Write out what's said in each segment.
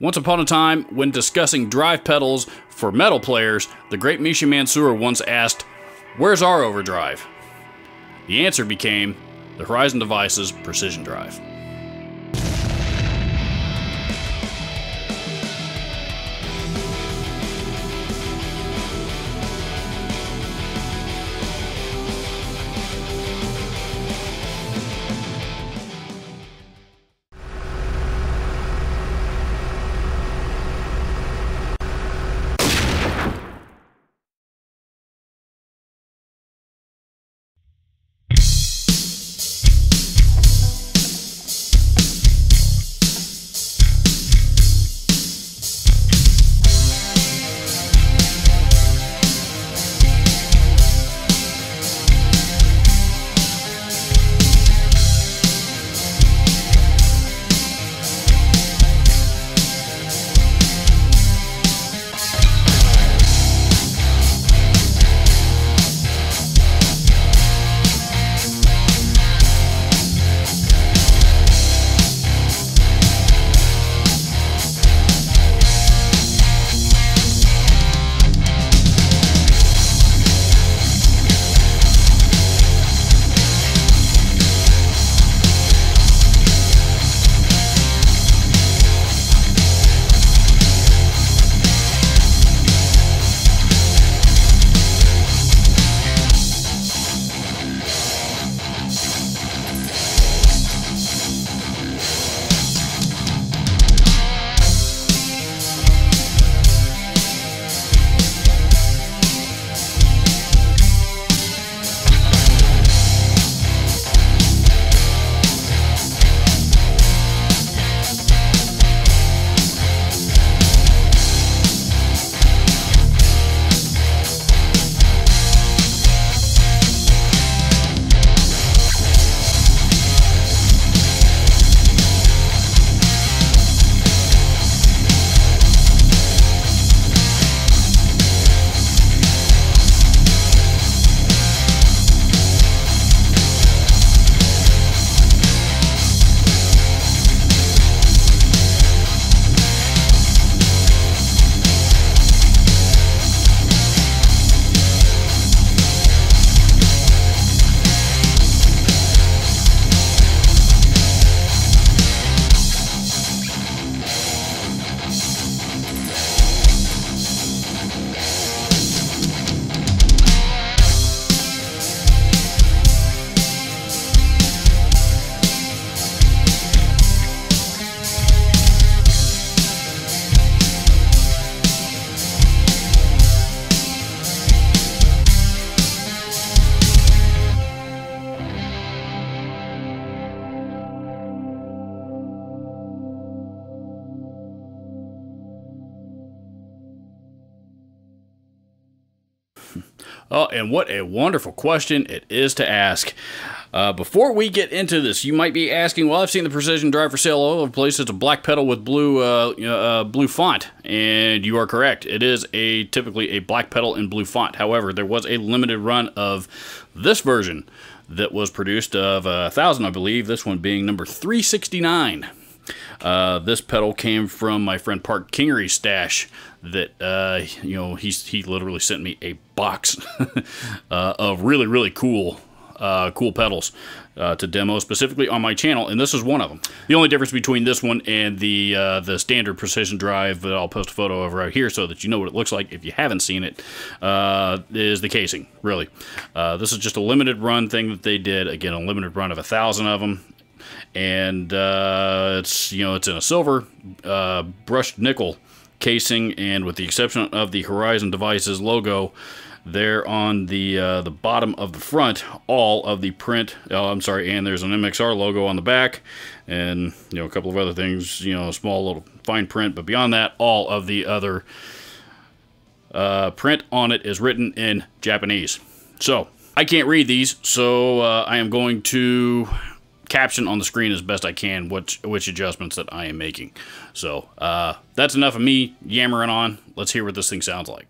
Once upon a time, when discussing drive pedals for metal players, the great Misha Mansour once asked, "Where's our Overdrive?" The answer became the Horizon Devices Precision Drive. Oh, and what a wonderful question it is to ask. Before we get into this, you might be asking, well, I've seen the Precision Drive for sale all over the place. It's a black pedal with blue font, and you are correct. It is typically a black pedal in blue font. However, there was a limited run of this version that was produced of 1,000, I believe, this one being number 369. This pedal came from my friend Park Kingery's stash that, he literally sent me a box of really, really cool pedals to demo specifically on my channel, and this is one of them. The only difference between this one and the standard Precision Drive that I'll post a photo of right here so that you know what it looks like if you haven't seen it, is the casing, really. This is just a limited run thing that they did. Again, a limited run of 1,000 of them. And it's in a silver brushed nickel casing, and with the exception of the Horizon Devices logo there on the bottom of the front, all of the print, and there's an MXR logo on the back, and a couple of other things, small little fine print, but beyond that, all of the other print on it is written in Japanese. So I can't read these, so I am going to caption on the screen as best I can which adjustments that I am making. So that's enough of me yammering on. Let's hear what this thing sounds like.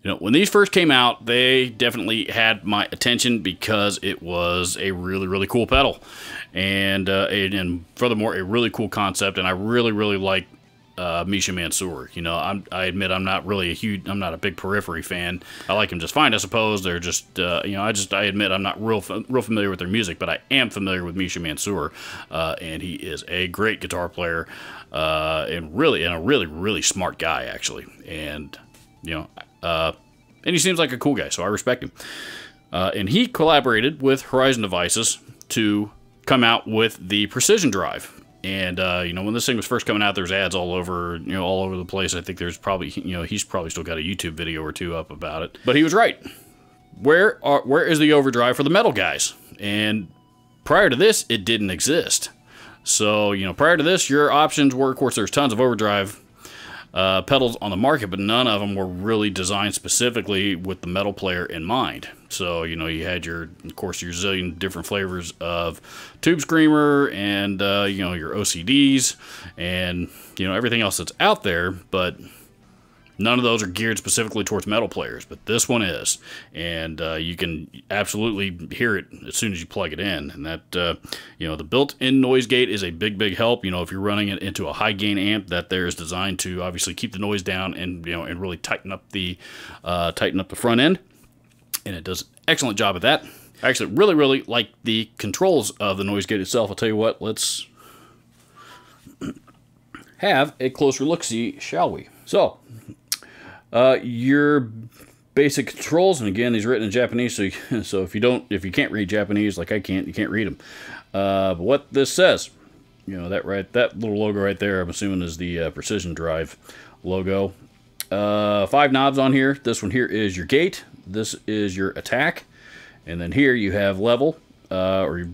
You know, when these first came out, they definitely had my attention because it was a really, really cool pedal, and furthermore, a really cool concept. And I really, really like Misha Mansour. You know, I admit I'm not a big Periphery fan. I like him just fine, I suppose. They're just, I admit I'm not real familiar with their music, but I am familiar with Misha Mansour, and he is a great guitar player, and a really, really smart guy actually, and you know. And he seems like a cool guy, so I respect him. And he collaborated with Horizon Devices to come out with the Precision Drive. And when this thing was first coming out, there's ads all over, all over the place. I think there's probably, he's probably still got a YouTube video or two up about it. But he was right. Where is the Overdrive for the metal guys? And prior to this, it didn't exist. So, prior to this, your options were, of course, there's tons of Overdrive pedals on the market, but none of them were really designed specifically with the metal player in mind. So, you had of course, your zillion different flavors of Tube Screamer and, your OCDs and, everything else that's out there, but none of those are geared specifically towards metal players, but this one is. And you can absolutely hear it as soon as you plug it in. And that, the built-in noise gate is a big, big help. If you're running it into a high-gain amp, that there is designed to obviously keep the noise down and, and really tighten up the front end. And it does an excellent job of that. I actually really, really like the controls of the noise gate itself. I'll tell you what, let's have a closer look-see, shall we? So, your basic controls, and again, these are written in Japanese, so if you can't read Japanese like I can't, you can't read them. But what this says, you know, that little logo right there, I'm assuming is the Precision Drive logo. 5 knobs on here. This one here is your gate. This is your attack, and then here you have level, or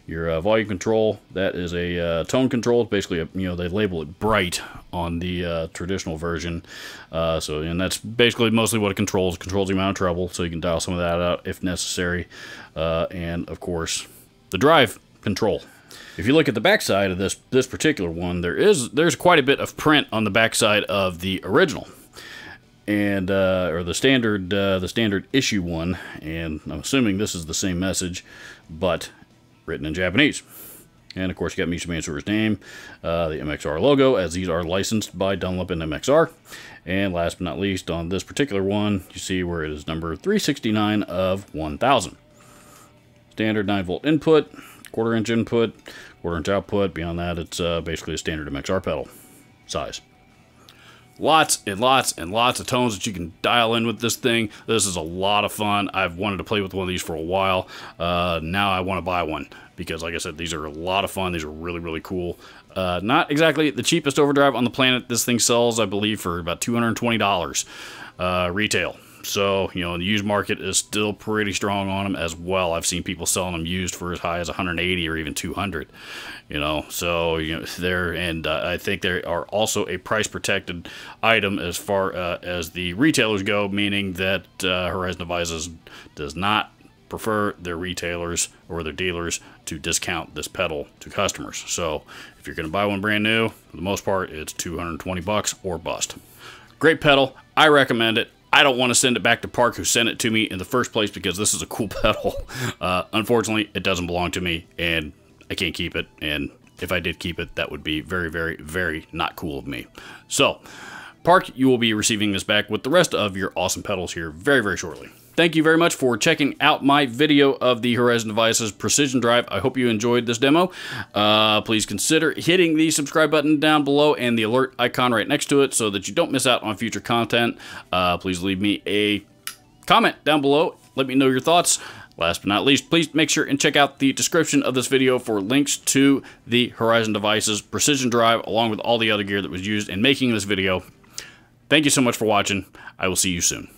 your volume control. That is a tone control. It's basically they label it bright on the traditional version. And that's basically mostly what it controls. It controls the amount of treble, so you can dial some of that out if necessary. And of course, the drive control. If you look at the backside of this particular one, there's quite a bit of print on the backside of the original, and or the standard issue one. And I'm assuming this is the same message, but written in Japanese. And of course, you got Mishima Mansour's name, the MXR logo, as these are licensed by Dunlop and MXR. And last but not least, on this particular one, you see where it is number 369 of 1000. Standard 9-volt input, 1/4 inch input, 1/4 inch output. Beyond that, it's basically a standard MXR pedal size. Lots and lots and lots of tones that you can dial in with this thing. This is a lot of fun. I've wanted to play with one of these for a while. Now I want to buy one because, like I said, these are a lot of fun. These are really, really cool. Not exactly the cheapest overdrive on the planet. This thing sells, I believe, for about $220 retail. So, you know, the used market is still pretty strong on them as well. I've seen people selling them used for as high as 180 or even 200. You know, so I think they are also a price protected item as far as the retailers go, meaning that Horizon Devices does not prefer their retailers or their dealers to discount this pedal to customers. So if you're going to buy one brand new, for the most part, it's $220 or bust. Great pedal. I recommend it. I don't want to send it back to Park, who sent it to me in the first place, because this is a cool pedal. Unfortunately, it doesn't belong to me, and I can't keep it. And if I did keep it, that would be very, very, very not cool of me. So, Park, you will be receiving this back with the rest of your awesome pedals here very, very shortly. Thank you very much for checking out my video of the Horizon Devices Precision Drive. I hope you enjoyed this demo. Please consider hitting the subscribe button down below and the alert icon right next to it so that you don't miss out on future content. Please leave me a comment down below. Let me know your thoughts. Last but not least, please make sure and check out the description of this video for links to the Horizon Devices Precision Drive, along with all the other gear that was used in making this video. Thank you so much for watching. I will see you soon.